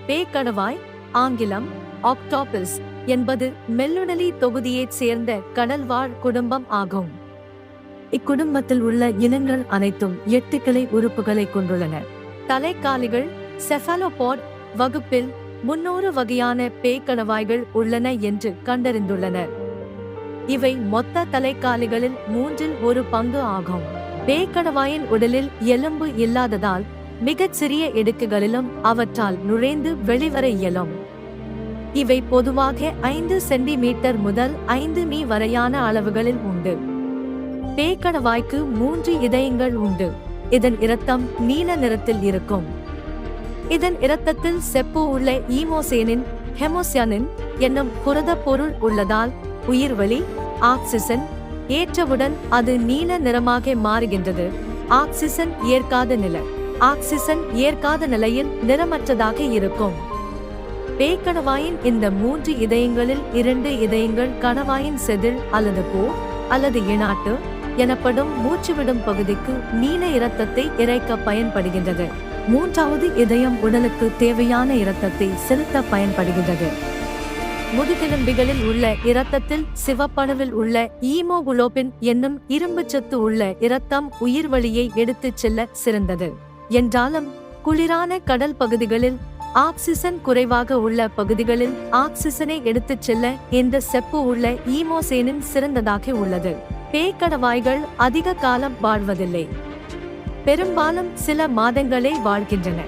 பேய்க்கணவாய், ஆங்கிலம் ஆக்டோபஸ் என்பது மெல்லுடலி தொகுதியைச் சேர்ந்த கடல்வாழ் குடும்பம் ஆகும். இக்குடும்பத்தில் உள்ள இனங்கள் அனைத்தும் 8 கிளை உறுப்புகளை கொண்டுள்ளன. தலைக்காலிகள் செஃபாலோபாட் வகுப்பில் 300 வகையான பேய்க்கணவாய்கள் உள்ளன என்று கண்டறிந்துள்ளனர். இவை மொத்த தலைக்காலிகளில் 1/3 ஆகும். பேய்க்கணவாயின் உடலில் எலும்பு இல்லாததால் மிகச் சிறிய இடுக்குகளிலும் அவற்றால் நுழைந்து வெளிவர இயலும். இவை பொதுவாக 5 சென்டிமீட்டர் முதல் 5 மீ வரையான அளவுகளில் உண்டு. பேய்க்கணவாய்க்கு 3 இதயங்கள் உண்டு. இதன் இரத்தம் நீல நிறத்தில் இருக்கும். இதன் இரத்தத்தில் செப்பு உள்ள ஈமோசேனின் ஹெமோசியானின் என்னும் புரத பொருள் உள்ளதால் உயிர்வளி ஆக்சிசன் ஏற்றவுடன் அது நீல நிறமாக மாறுகின்றது. ஆக்சிசன் ஏற்காத நிலையில் நிறமற்றதாக இருக்கும். பேய்க்கணவாயின் இந்த 3 இதயங்களில் 2 இதயங்கள் கணவாயின் செதில் அல்லது பூ அல்லது இனாட்டு எனப்படும் மூச்சுவிடும் பகுதிக்கு நீல இரத்தத்தை இறைக்க பயன்படுகின்றது. 3வது இதயம் உடலுக்கு தேவையான இரத்தத்தை செலுத்த பயன்படுகின்றது. முதுகெலும்பிகளில் உள்ள இரத்தத்தில் சிவப்பணுவில் உள்ள ஈமோகுளோபின் என்னும் இரும்புச்சத்து உள்ள இரத்தம் உயிர்வளியை எடுத்துச் செல்ல சிறந்தது. என்றாலும் குளிரான கடல் பகுதிகளில் ஆக்சிசன் குறைவாக உள்ள பகுதிகளில் ஆக்சிசனை எடுத்துச் செல்ல இந்த செப்பு உள்ள ஈமோசேனின் சிறந்ததாக உள்ளது. பேய்க்கணவாய்கள் அதிக காலம் வாழ்வதில்லை. பெரும்பாலும் சில மாதங்களே வாழ்கின்றன.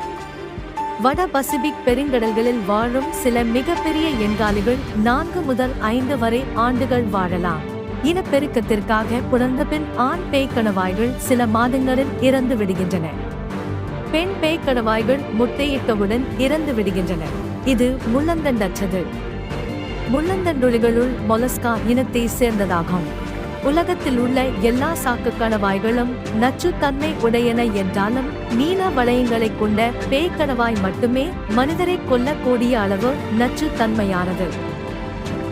வட பசிபிக் பெருங்கடல்களில் வாழும் சில மிகப்பெரிய எண்காலிகள் 4 முதல் 5 வரை ஆண்டுகள் வாழலாம். இனப்பெருக்கத்திற்காக பிறந்தபின் ஆண் பேய்க்கணவாய்கள் சில மாதங்களில் இறந்து விடுகின்றன. பெண் பேய்க்கணவாய்கள் முட்டையிட்டவுடன் இறந்து விடுகின்றன. இது முள்ளந்தண்டற்றது. முள்ளந்தண்டுளிகளுள் மொலஸ்கா இனத்தை சேர்ந்ததாகும். உலகத்தில் உள்ள எல்லா சாக்கு கணவாய்களும் நச்சுத்தன்மை உடையன என்றாலும் நீல வளையங்களை கொண்ட பேய்க்கணவாய் மட்டுமே மனிதரை கொல்லக்கூடிய அளவு நச்சுத்தன்மையானது.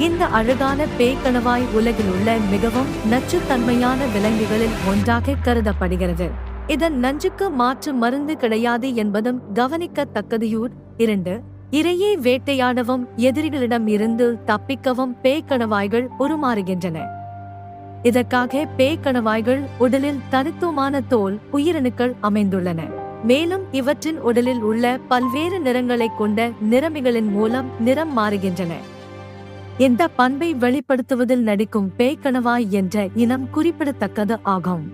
இந்த அழகான பேய்க்கணவாய் உலகில் உள்ள மிகவும் நச்சுத்தன்மையான விலங்குகளில் ஒன்றாக கருதப்படுகிறது. இதன் நஞ்சுக்கு மாற்று மருந்து கிடையாது என்பதும் கவனிக்கத்தக்கது. 2 இரையை வேட்டையாடவும் எதிரிகளிடம் இருந்து தப்பிக்கவும் பேய்க்கணவாய்கள் உருமாறுகின்றன. இதற்காக பேய்க்கணவாய்கள் உடலில் தனித்துவமான தோல் உயிரணுக்கள் அமைந்துள்ளன. மேலும் இவற்றின் உடலில் உள்ள பல்வேறு நிறங்களை கொண்ட நிறமிகளின் மூலம் நிறம் மாறுகின்றன. இந்த பண்பை வெளிப்படுத்துவதில் நடிக்கும் பேய்க்கணவாய் என்ற இனம் குறிப்பிடத்தக்கது ஆகும்.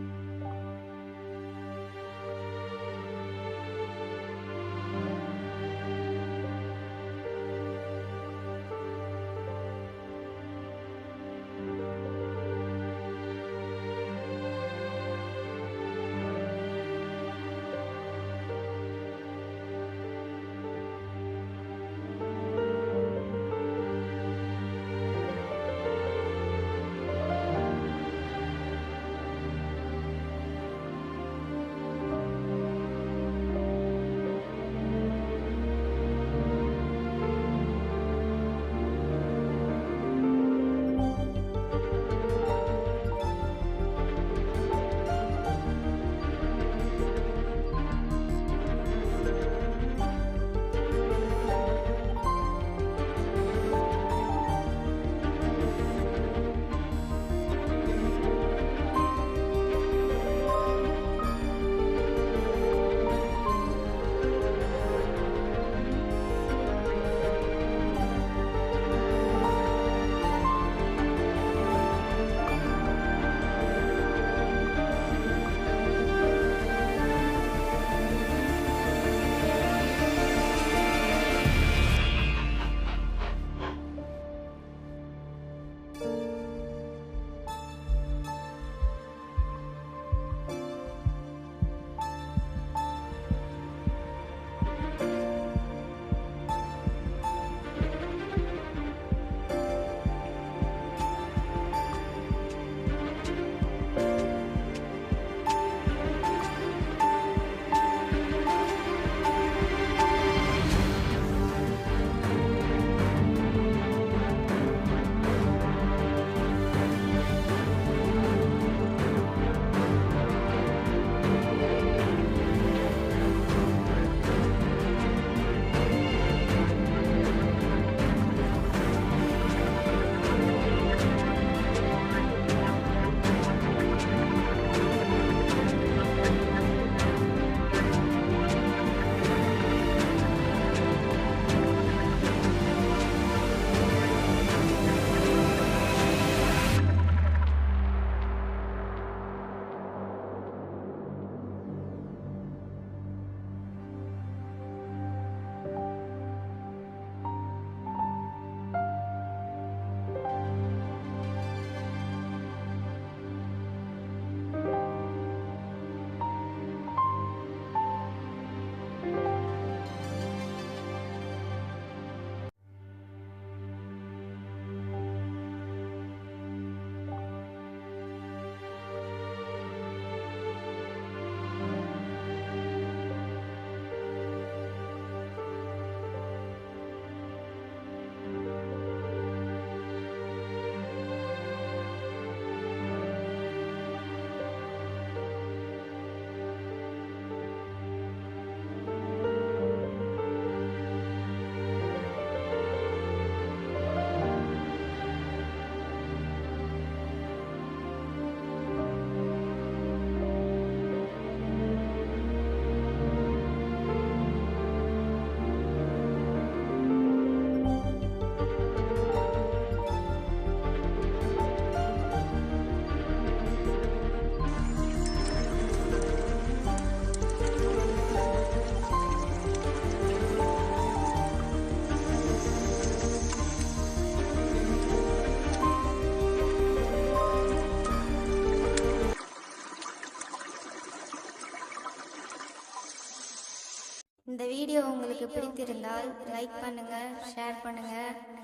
பிடித்திருந்தால் லைக் பண்ணுங்க, ஷேர் பண்ணுங்க,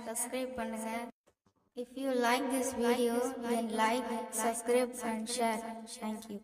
சப்ஸ்கிரைப் பண்ணுங்க. If you like this video, then like, subscribe and share. Thank you.